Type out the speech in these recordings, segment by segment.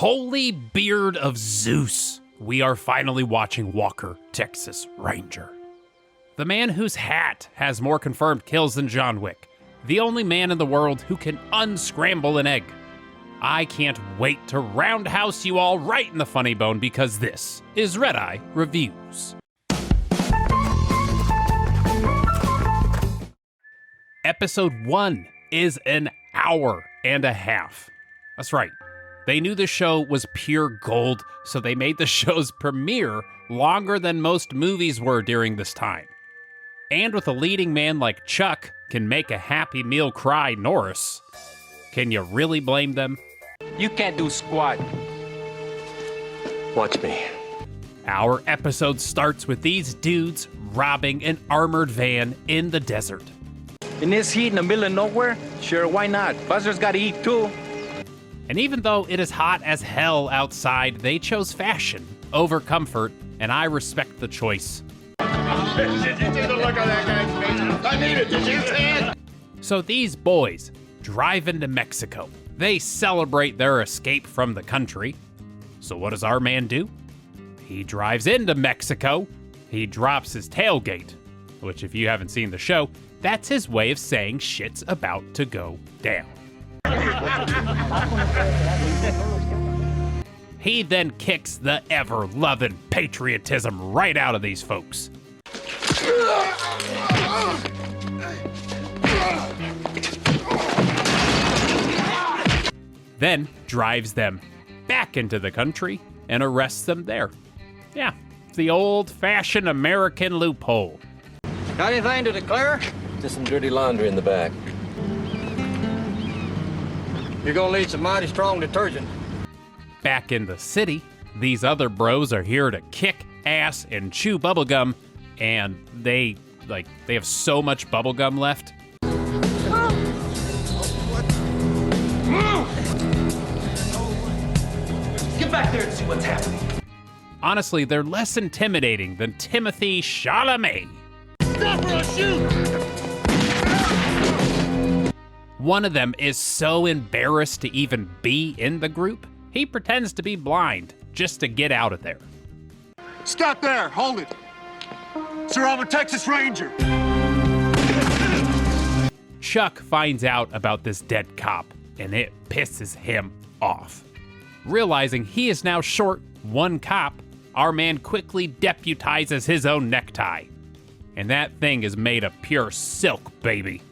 Holy beard of Zeus! We are finally watching Walker, Texas Ranger. The man whose hat has more confirmed kills than John Wick. The only man in the world who can unscramble an egg. I can't wait to roundhouse you all right in the funny bone because this is Redeye Reviews. Episode 1 is an hour and a half. That's right. They knew the show was pure gold, so they made the show's premiere longer than most movies were during this time. And with a leading man like Chuck can make a Happy Meal cry Norris, can you really blame them? You can't do squat. Watch me. Our episode starts with these dudes robbing an armored van in the desert. In this heat in the middle of nowhere? Sure, why not? Buzzers gotta eat too. And even though it is hot as hell outside, they chose fashion over comfort, and I respect the choice. Did you see the look on that guy's face? I need it. Did you see it? So these boys drive into Mexico. They celebrate their escape from the country. So what does our man do? He drives into Mexico. He drops his tailgate, which if you haven't seen the show, that's his way of saying shit's about to go down. He then kicks the ever-loving patriotism right out of these folks. Then drives them back into the country and arrests them there. Yeah, it's the old-fashioned American loophole. Got anything to declare? Just some dirty laundry in the back. You're gonna need some mighty strong detergent. Back in the city, these other bros are here to kick ass and chew bubblegum, and they have so much bubblegum left. Get back there and see what's happening. Honestly, they're less intimidating than Timothy Chalamet. Stop or I'll shoot! One of them is so embarrassed to even be in the group, he pretends to be blind just to get out of there. Stop there! Hold it! Sir, I'm a Texas Ranger! Chuck finds out about this dead cop, and it pisses him off. Realizing he is now short one cop, our man quickly deputizes his own necktie. And that thing is made of pure silk, baby.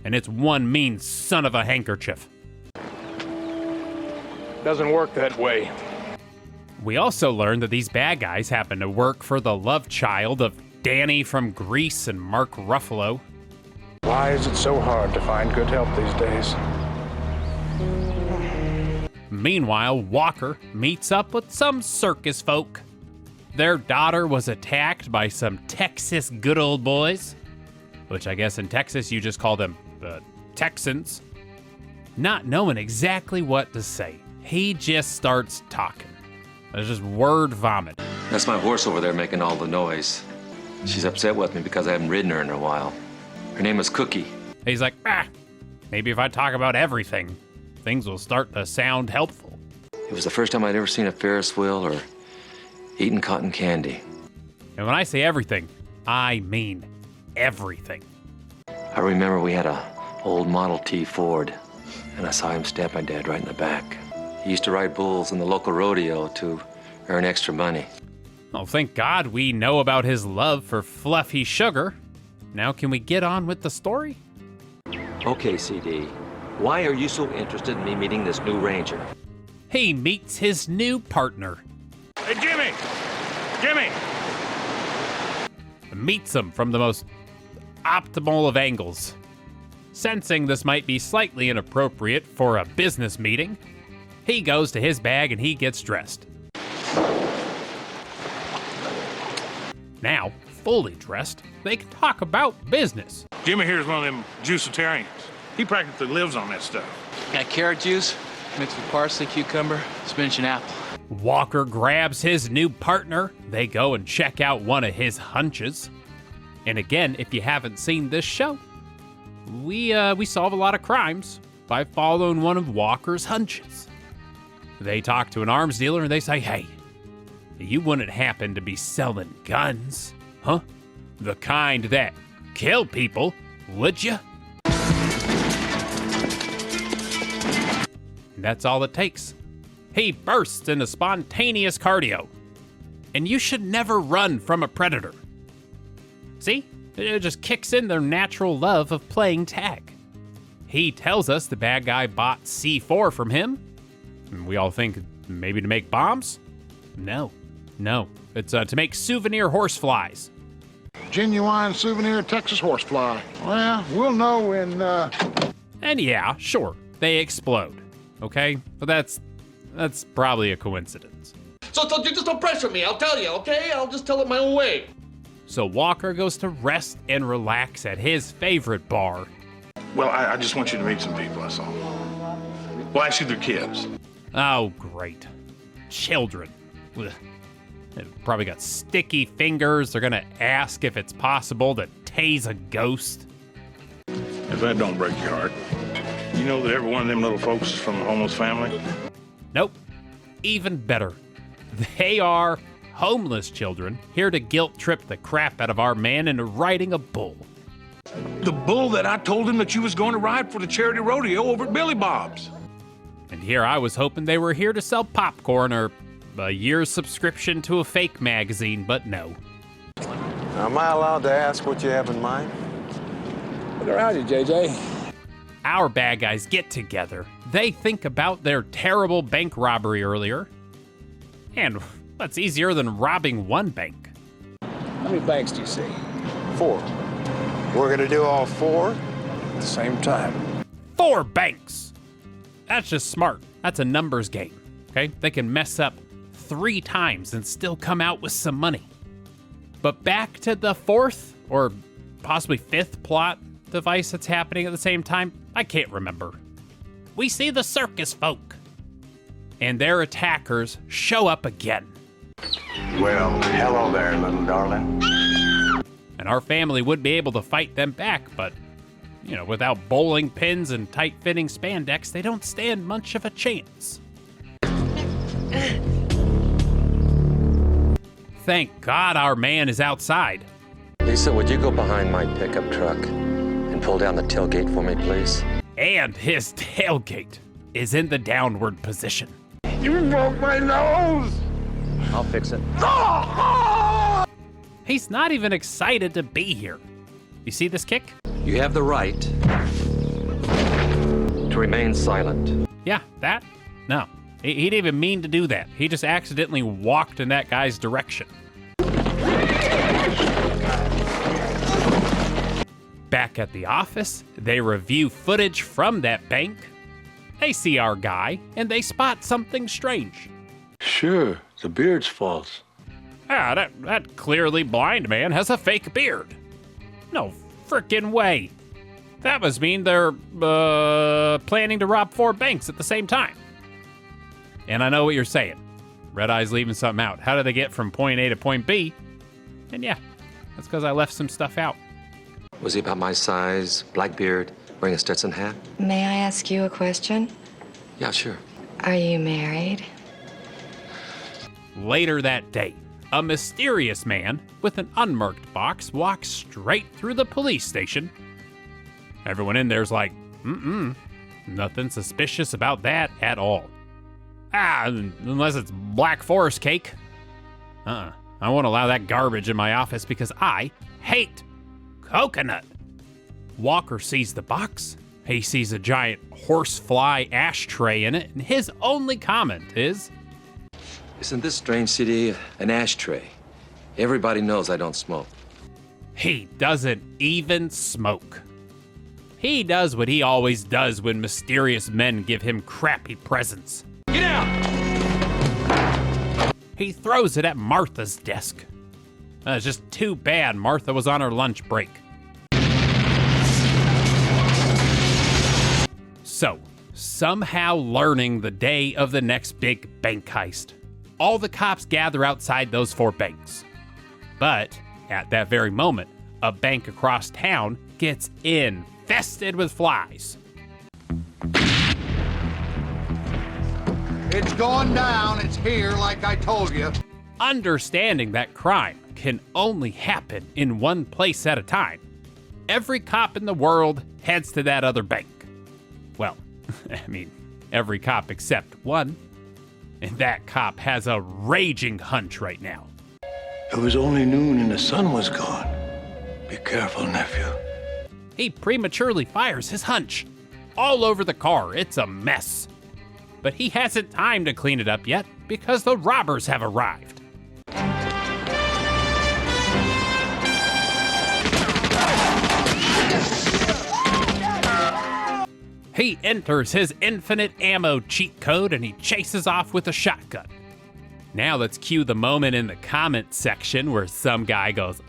And it's one mean son of a handkerchief. Doesn't work that way. We also learned that these bad guys happen to work for the love child of Danny from Grease and Mark Ruffalo. Why is it so hard to find good help these days? Meanwhile, Walker meets up with some circus folk. Their daughter was attacked by some Texas good old boys, which I guess in Texas you just call them Texans. Not knowing exactly what to say, he just starts talking. There's just word vomit. That's my horse over there making all the noise. She's upset with me because I haven't ridden her in a while. Her name is Cookie. He's like, maybe if I talk about everything, things will start to sound helpful. It was the first time I'd ever seen a Ferris wheel or eaten cotton candy. And when I say everything, I mean everything. I remember we had a old Model T Ford, and I saw him stab my dad right in the back. He used to ride bulls in the local rodeo to earn extra money. Oh, thank God we know about his love for fluffy sugar. Now can we get on with the story? Okay, CD, why are you so interested in me meeting this new ranger? He meets his new partner. Hey, Jimmy! Jimmy! Meets him from the most optimal of angles. Sensing this might be slightly inappropriate for a business meeting, he goes to his bag and he gets dressed. Now, fully dressed, they can talk about business. Jimmy here's one of them juicitarians. He practically lives on that stuff. Got carrot juice mixed with parsley, cucumber, spinach, and apple. Walker grabs his new partner. They go and check out one of his hunches. And again, if you haven't seen this show, we solve a lot of crimes by following one of Walker's hunches. They talk to an arms dealer and they say, hey, you wouldn't happen to be selling guns, huh? The kind that kill people, would you? And that's all it takes. He bursts into spontaneous cardio. And you should never run from a predator. See? It just kicks in their natural love of playing tag. He tells us the bad guy bought C4 from him. And we all think maybe to make bombs? No. It's to make souvenir horseflies. Genuine souvenir Texas horsefly. Well, we'll know in, And yeah, sure, they explode. Okay? But that's probably a coincidence. So you just don't pressure me, I'll tell you, okay? I'll just tell it my own way. So Walker goes to rest and relax at his favorite bar. Well, I just want you to meet some people, that's all. Well, actually, they're kids. Oh, great. Children. Ugh. They've probably got sticky fingers. They're gonna ask if it's possible to tase a ghost. If that don't break your heart. You know that every one of them little folks is from a homeless family? Nope. Even better. They are homeless children here to guilt trip the crap out of our man into riding a bull. The bull that I told him that you was going to ride for the charity rodeo over at Billy Bob's. And here I was hoping they were here to sell popcorn or a year's subscription to a fake magazine, but no. Am I allowed to ask what you have in mind? Look around you, JJ. Our bad guys get together. They think about their terrible bank robbery earlier. And what's easier than robbing one bank? How many banks do you see? 4. We're gonna do all 4 at the same time. 4 banks! That's just smart. That's a numbers game, okay? They can mess up 3 times and still come out with some money. But back to the 4th or possibly 5th plot device that's happening at the same time, I can't remember. We see the circus folk. And their attackers show up again. Well, hello there, little darling. And our family would be able to fight them back, but, without bowling pins and tight-fitting spandex, they don't stand much of a chance. Thank God our man is outside. Lisa, would you go behind my pickup truck and pull down the tailgate for me, please? And his tailgate is in the downward position. You broke my nose! I'll fix it. He's not even excited to be here. You see this kick? You have the right to remain silent. Yeah, that? No. He didn't even mean to do that. He just accidentally walked in that guy's direction. Back at the office, they review footage from that bank. They see our guy, and they spot something strange. Sure, the beard's false. That clearly blind man has a fake beard. No frickin' way. That must mean they're, planning to rob 4 banks at the same time. And I know what you're saying. Redeye's leaving something out. How did they get from point A to point B? And yeah, that's because I left some stuff out. Was he about my size, black beard, wearing a Stetson hat? May I ask you a question? Yeah, sure. Are you married? Later that day, a mysterious man with an unmarked box walks straight through the police station. Everyone in there's like, nothing suspicious about that at all. Unless it's Black Forest cake. I won't allow that garbage in my office because I hate coconut. Walker sees the box. He sees a giant horsefly ashtray in it, and his only comment is, Isn't this strange city an ashtray? Everybody knows I don't smoke. he doesn't even smoke. He does what he always does when mysterious men give him crappy presents. Get out! He throws it at Martha's desk. It's just too bad Martha was on her lunch break. So, somehow learning the day of the next big bank heist, all the cops gather outside those 4 banks. But at that very moment, a bank across town gets infested with flies. It's going down. It's here, like I told you. Understanding that crime can only happen in one place at a time, every cop in the world heads to that other bank. Well, I mean, every cop except one. And that cop has a raging hunch right now. It was only noon and the sun was gone. Be careful, nephew. He prematurely fires his hunch. All over the car, it's a mess. But he hasn't time to clean it up yet because the robbers have arrived. He enters his infinite ammo cheat code and he chases off with a shotgun. Now let's cue the moment in the comment section where some guy goes,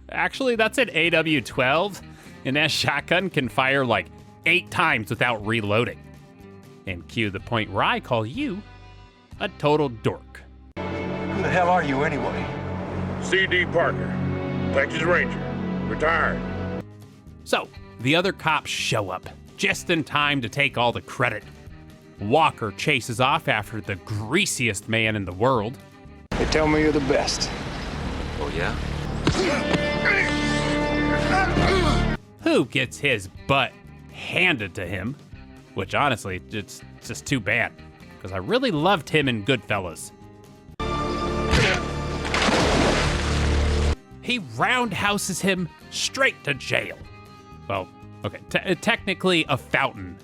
actually that's an AW-12, and that shotgun can fire like 8 times without reloading. And cue the point where I call you a total dork. Who the hell are you anyway? C.D. Parker, Texas Ranger, retired. So, the other cops show up, just in time to take all the credit. Walker chases off after the greasiest man in the world. They tell me you're the best. Oh, yeah? Who gets his butt handed to him, which honestly, it's just too bad, because I really loved him in Goodfellas. He roundhouses him straight to jail. Well, okay, technically a fountain.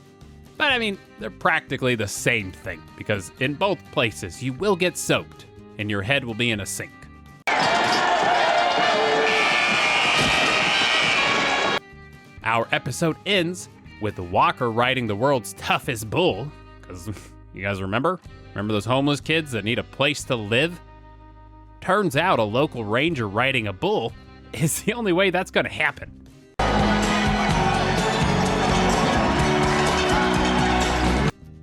But I mean, they're practically the same thing, because in both places you will get soaked, and your head will be in a sink. Our episode ends with Walker riding the world's toughest bull, because you guys remember? Remember those homeless kids that need a place to live? Turns out a local ranger riding a bull is the only way that's gonna happen.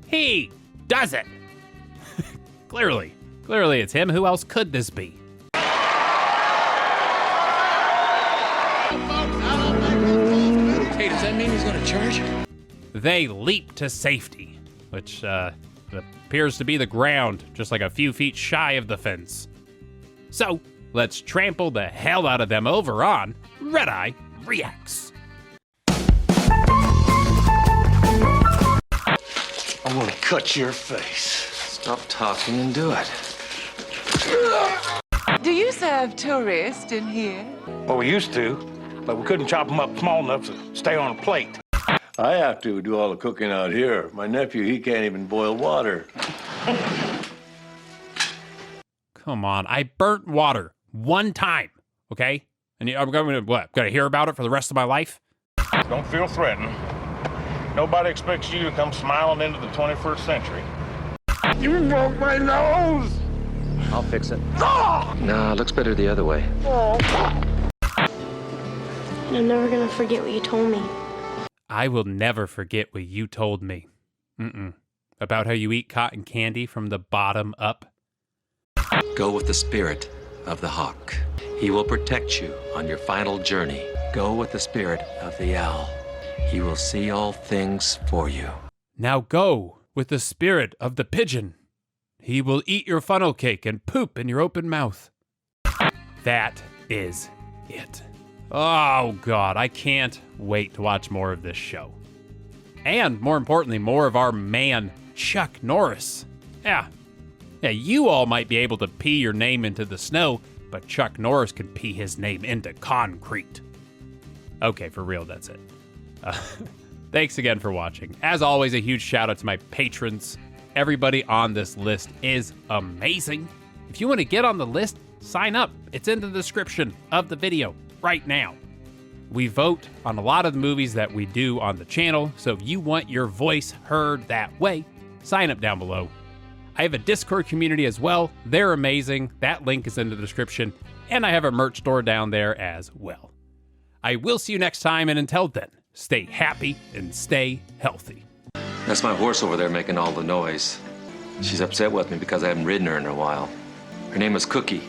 He does it! Clearly it's him. Who else could this be? Hey, does that mean he's gonna charge? They leap to safety, which appears to be the ground, just like a few feet shy of the fence. So, let's trample the hell out of them over on Redeye Reacts. I'm gonna cut your face. Stop talking and do it. Do you serve tourists in here? Well, we used to, but we couldn't chop them up small enough to stay on a plate. I have to do all the cooking out here. My nephew, he can't even boil water. Come on, I burnt water one time, okay? And I'm going to hear about it for the rest of my life? Don't feel threatened. Nobody expects you to come smiling into the 21st century. You broke my nose! I'll fix it. Nah, it looks better the other way. And I'm never gonna forget what you told me. I will never forget what you told me. About how you eat cotton candy from the bottom up. Go with the spirit of the hawk. He will protect you on your final journey. Go with the spirit of the owl. He will see all things for you. Now go with the spirit of the pigeon. He will eat your funnel cake and poop in your open mouth. That is it. Oh God, I can't wait to watch more of this show. And more importantly, more of our man, Chuck Norris. Yeah, you all might be able to pee your name into the snow, but Chuck Norris can pee his name into concrete. Okay, for real, that's it. Thanks again for watching. As always, a huge shout out to my patrons. Everybody on this list is amazing. If you want to get on the list, sign up. It's in the description of the video right now. We vote on a lot of the movies that we do on the channel, so if you want your voice heard that way, sign up down below. I have a Discord community as well. They're amazing. That link is in the description, and I have a merch store down there as well. I will see you next time, and until then, stay happy and stay healthy. That's my horse over there making all the noise. She's upset with me because I haven't ridden her in a while. Her name is Cookie.